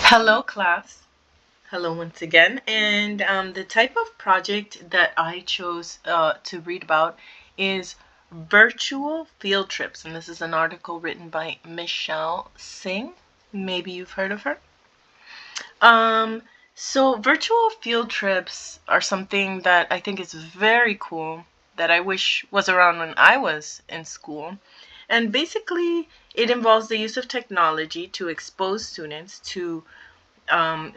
Hello, class. Hello once again. And the type of project that I chose to read about is virtual field trips. And this is an article written by Michelle Singh. Maybe you've heard of her. Um, so, virtual field trips are something that I think is very cool that I wish was around when I was in school. And basically, it involves the use of technology to expose students to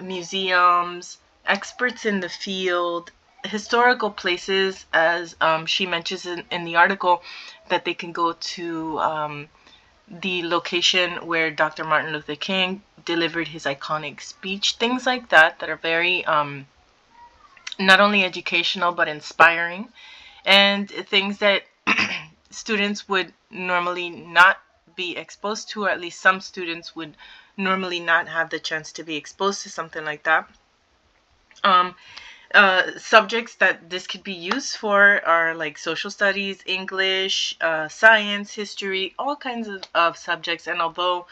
museums, experts in the field, historical places, as she mentions in the article, that they can go to the location where Dr. Martin Luther King delivered his iconic speech, things like that, that are very not only educational but inspiring, and things that students would normally not be exposed to, or at least some students would normally not have the chance to be exposed to something like that. Um, Subjects that this could be used for are like social studies, English, science, history, all kinds of subjects. And although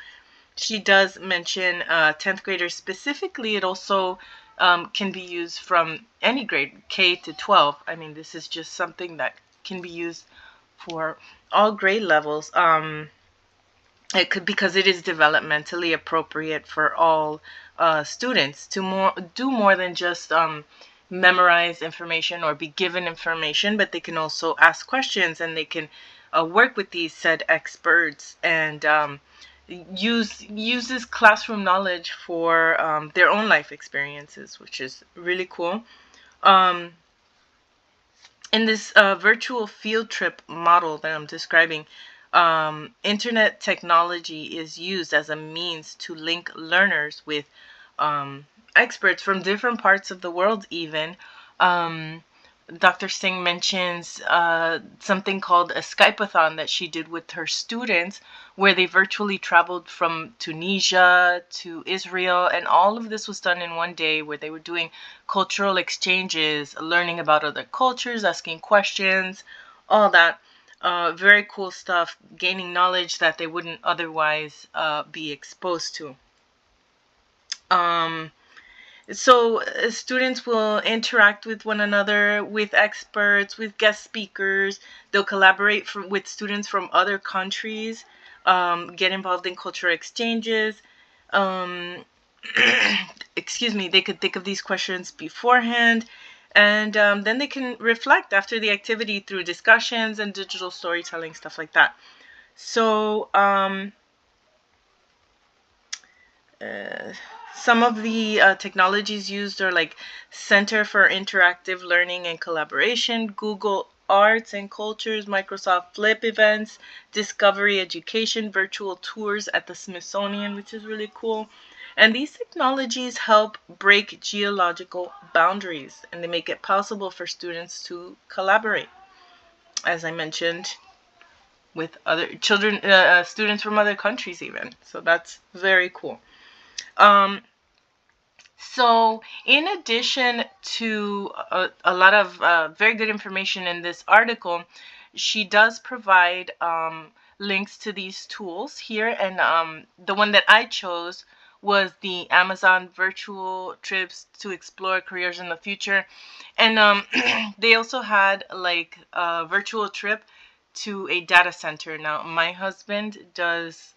she does mention 10th graders specifically, it also can be used from any grade, K to 12. I mean, this is just something that can be used for all grade levels. It could, because it is developmentally appropriate for all students to do more than just memorize information or be given information, but they can also ask questions, and they can work with these said experts and use this classroom knowledge for their own life experiences, which is really cool. Um, in this virtual field trip model that I'm describing, internet technology is used as a means to link learners with um, experts from different parts of the world, even. Um, Dr. Singh mentions something called a Skype-a-thon that she did with her students, where they virtually traveled from Tunisia to Israel, and all of this was done in one day, where they were doing cultural exchanges, learning about other cultures, asking questions, all that. Very cool stuff, gaining knowledge that they wouldn't otherwise be exposed to. Um, so students will interact with one another, with experts, with guest speakers. They'll collaborate with students from other countries, get involved in cultural exchanges. Um, excuse me, they could think of these questions beforehand, and then they can reflect after the activity through discussions and digital storytelling, stuff like that. So, uh, some of the technologies used are like Center for Interactive Learning and Collaboration, Google Arts and Cultures, Microsoft Flip events, Discovery Education, virtual tours at the Smithsonian, which is really cool. And these technologies help break geological boundaries, and they make it possible for students to collaborate, as I mentioned, with other children, students from other countries even. So that's very cool. Um, So, in addition to a lot of very good information in this article, she does provide links to these tools here. And the one that I chose was the Amazon Virtual Trips to Explore Careers in the Future. And they also had like a virtual trip to a data center. Now, my husband does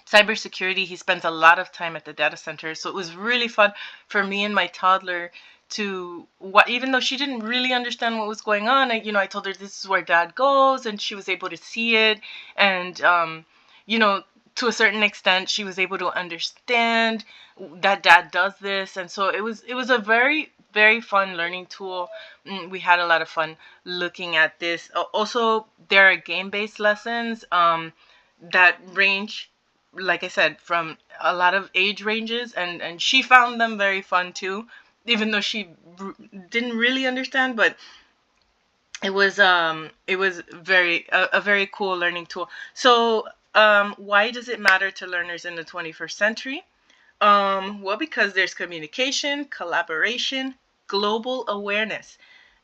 cybersecurity. He spends a lot of time at the data center, so it was really fun for me and my toddler to what, even though she didn't really understand what was going on, I told her this is where dad goes, and she was able to see it, and you know to a certain extent she was able to understand that dad does this. And so it was a very fun learning tool. We had a lot of fun looking at this. Also, there are game-based lessons that range, like I said, from a lot of age ranges, and she found them very fun too, even though she didn't really understand. But it was a very cool learning tool. So why does it matter to learners in the 21st century? Well, because there's communication, collaboration, global awareness,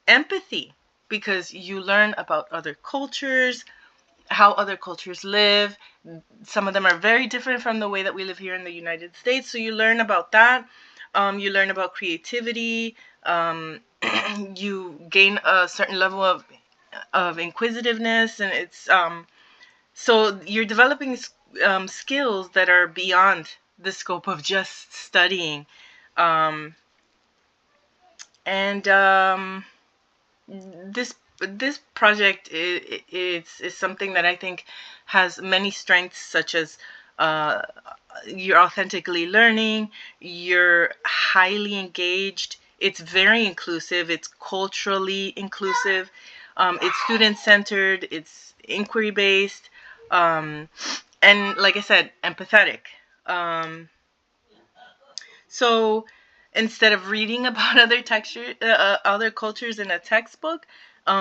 empathy, because you learn about other cultures, how other cultures live. Some of them are very different from the way that we live here in the United States. So you learn about that. You learn about creativity. You gain a certain level of inquisitiveness, and it's so you're developing skills that are beyond the scope of just studying. Um, and this project is something that I think has many strengths, such as uh, you're authentically learning, you're highly engaged, it's very inclusive, it's culturally inclusive, it's student centered, it's inquiry based, um, and like I said, empathetic. Um, so instead of reading about other cultures in a textbook,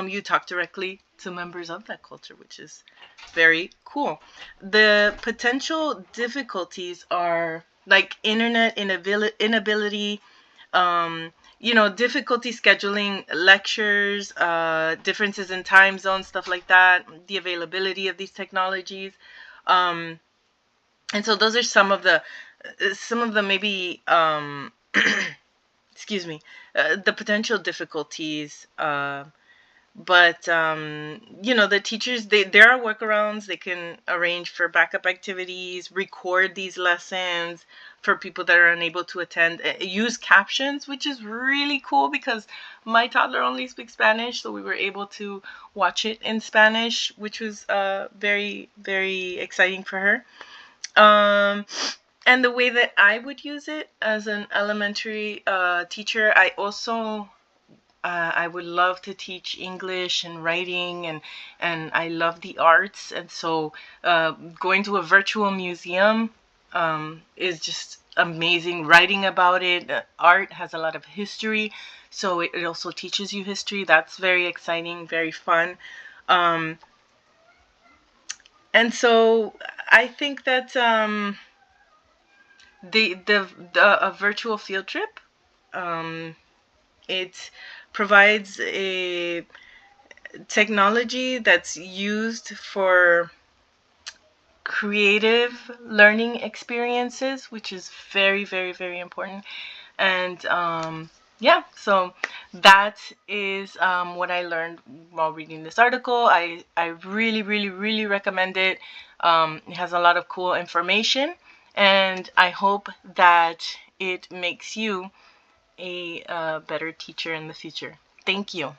you talk directly to members of that culture, which is very cool. The potential difficulties are like internet inability, difficulty scheduling lectures, differences in time zones, stuff like that, the availability of these technologies. Um, and so those are some of the maybe excuse me, the potential difficulties. But the teachers, there are workarounds. They can arrange for backup activities, record these lessons for people that are unable to attend, use captions, which is really cool because my toddler only speaks Spanish, so we were able to watch it in Spanish, which was very, very exciting for her. And the way that I would use it as an elementary teacher, I would love to teach English and writing, and I love the arts, and so going to a virtual museum is just amazing. Writing about it, art has a lot of history, so it also teaches you history. That's very exciting, very fun. Um, and so I think that a virtual field trip, um, it provides a technology that's used for creative learning experiences, which is very, very, very important. And yeah, so that is what I learned while reading this article. I really, really, really recommend it. It has a lot of cool information, and I hope that it makes you a better teacher in the future. Thank you.